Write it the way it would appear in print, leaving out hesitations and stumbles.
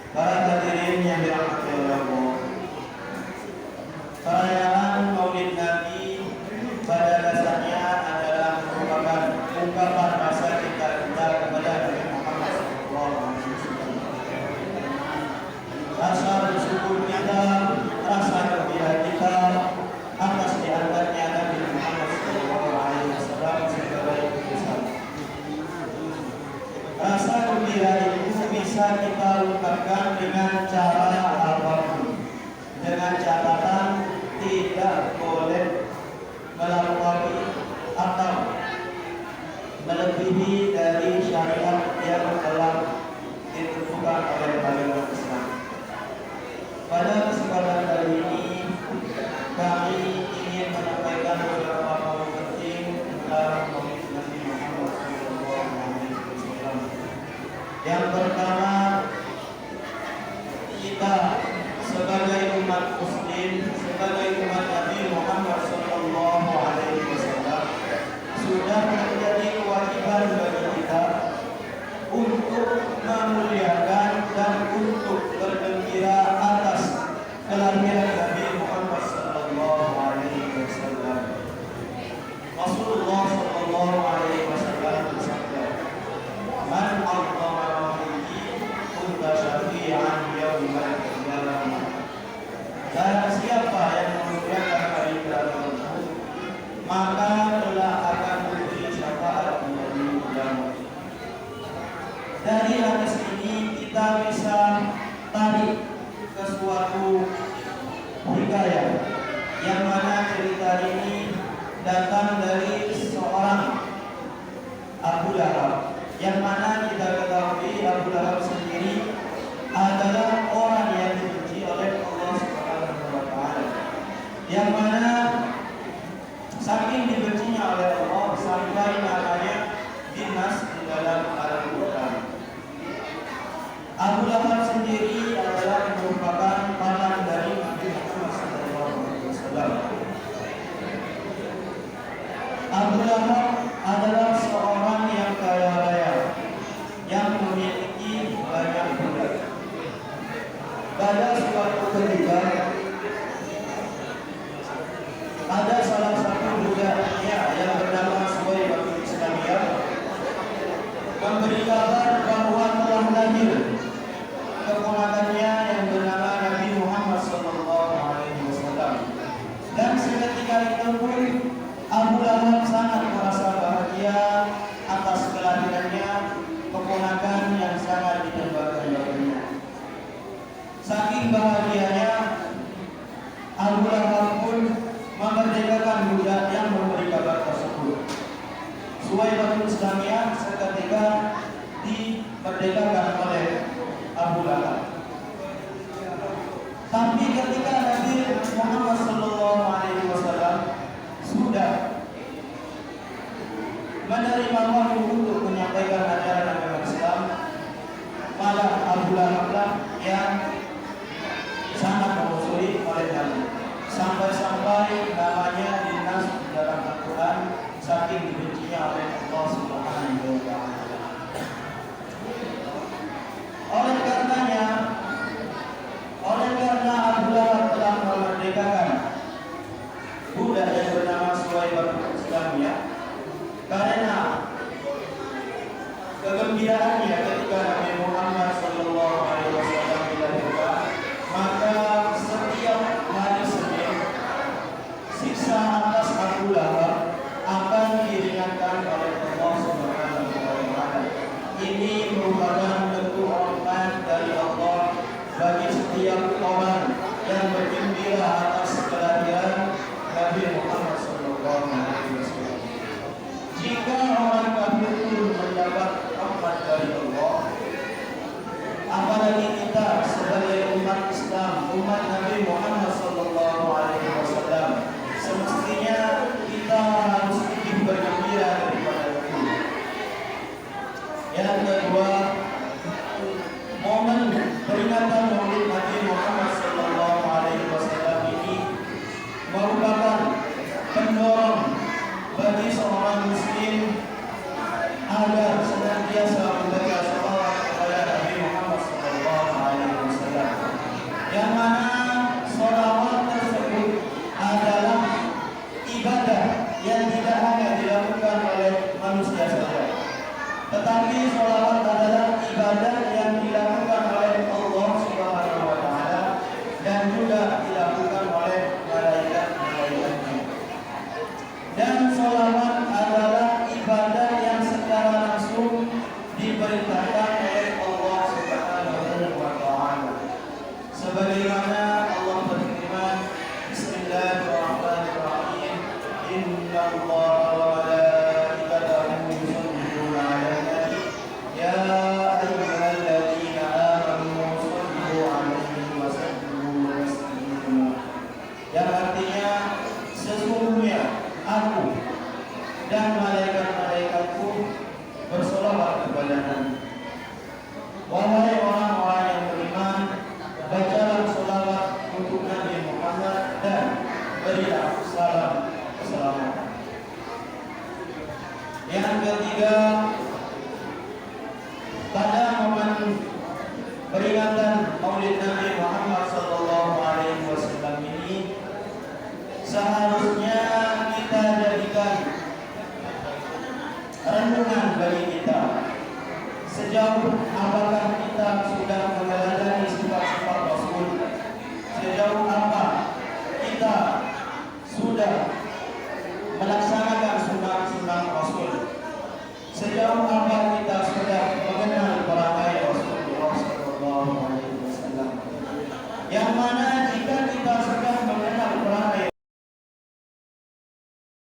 Para hadirin yang dirahmati Allah, perayaan Maulid Nabi pada dasarnya adalah merupakan ungkapan rasa cinta kita kepada Nabi Muhammad SAW. Rasa bersyukur kita, rasa gembira kita atas diangkatnya Nabi Muhammad SAW sebagai utusan. Rasa gembira itu bisa kita ungkapkan dengan cara apapun, dengan catatan tidak boleh melampaui atau melebihi dari syariat yang telah ditentukan oleh agama Islam. Pada kesempatan kali ini kami ingin menyampaikan beberapa poin penting tentang Maulid Nabi Muhammad SAW. Yang pertama, kita sebagai umat Muslim, sebagai umat Nabi Muhammad SAW sudah menjadi kewajiban bagi kita untuk memuliakan dan untuk bergembira atas kelahiran Nabi Muhammad SAW. Rasulullah SAW bersabda, "Man 'azzama maulidi kunta syafi'an yaumal qiyamah." Dan siapa yang memuliakan hari kelahiran, maka telah akan memberi syafaat di hari kiamat. Dari hadis ini kita bisa tarik ke suatu hikayah yang mana cerita ini datang dari seorang Abu Lahab, yang mana kita ketahui Abu Lahab sendiri adalah orang yang dibenci oleh Allah Subhanahu wa Ta'ala, yang mana saking dibencinya oleh Allah sampai namanya dinas di dalam Al-Quran. Abu Lahab sendiri adalah merupakan paman dari Nabi Muhammad SAW. Abu Lahab adalah seorang yang kaya raya, yang memiliki banyak budak. Pada suatu ketika ada salah satu budaknya yang bernama Suwaybah bin Islamiyah memberi kabar bahwa telah lahir keponakannya yang bernama Nabi Muhammad SAW. Dan seketika itu pun Abu Lahab sangat merasa bahagia atas kelahirannya keponakan yang sangat didambakan. Saking bahagianya, Abu Lahab pun memerdekakan budak yang memberi kabar tersebut. Suwaybah bin Islamiyah seketika dimerdekakan oleh Abu Lahab. Tapi ketika Nabi Muhammad SAW sudah menerima wahyu untuk menyampaikan ajaran agama Islam, malah Abu Lahab lah yang sangat memusuhi oleh Nabi, sampai-sampai namanya dinas dalam Al-Quran saking dibencinya oleh Allah Subhanahu wa Ta'ala. Oleh karena Abu Lahab telah memerdekakan budak yang bernama Suwaybah bin Islamiyah, karena kegembiraannya ketika Nabi Muhammad SAW dilahirkan, maka setiap hari Senin siksa atas Abu Lahab akan diringankan oleh Allah Subhanahu wa Ta'ala. Ini merupakan bentuk rahmat dari Allah bagi setiap orang yang bergembira atas kelahiran Nabi Muhammad SAW. Jika orang kafir pun mendapat rahmat dari Allah, apalagi kita sebagai umat Islam, umat Nabi Muhammad SAW, semestinya kita harus lebih bergembira daripada itu. Yang kedua, momen peringatan Maulid Nabi Muhammad SAW ini merupakan pendorong bagi seorang muslim sebagaimana Allah berfirman, Bismillahirrahmanirrahim, Innallaha wa malaikatahu yusholluna 'alan nabi ya ayyuhalladzina amanu shollu 'alaihi wa sallimu taslima. Yang artinya, sesungguhnya aku dan malaikat-malaikatku bersolawat kepada Nabi. Wahai orang-orang yang beriman, bacalah solawat untuk Nabi Muhammad dan berilah salam keselamatan. Yang ketiga, pada momen peringatan Maulid Nabi Muhammad SAW ini, seharusnya kita jadikan renungan bagi kita. Sejauh apakah kita sudah meneladani sifat-sifat Rasul? Sejauh apa kita sudah melaksanakan sunnah-sunnah Rasul? Sejauh apa kita sudah mengenal perangai Rasulullah SAW? Yang mana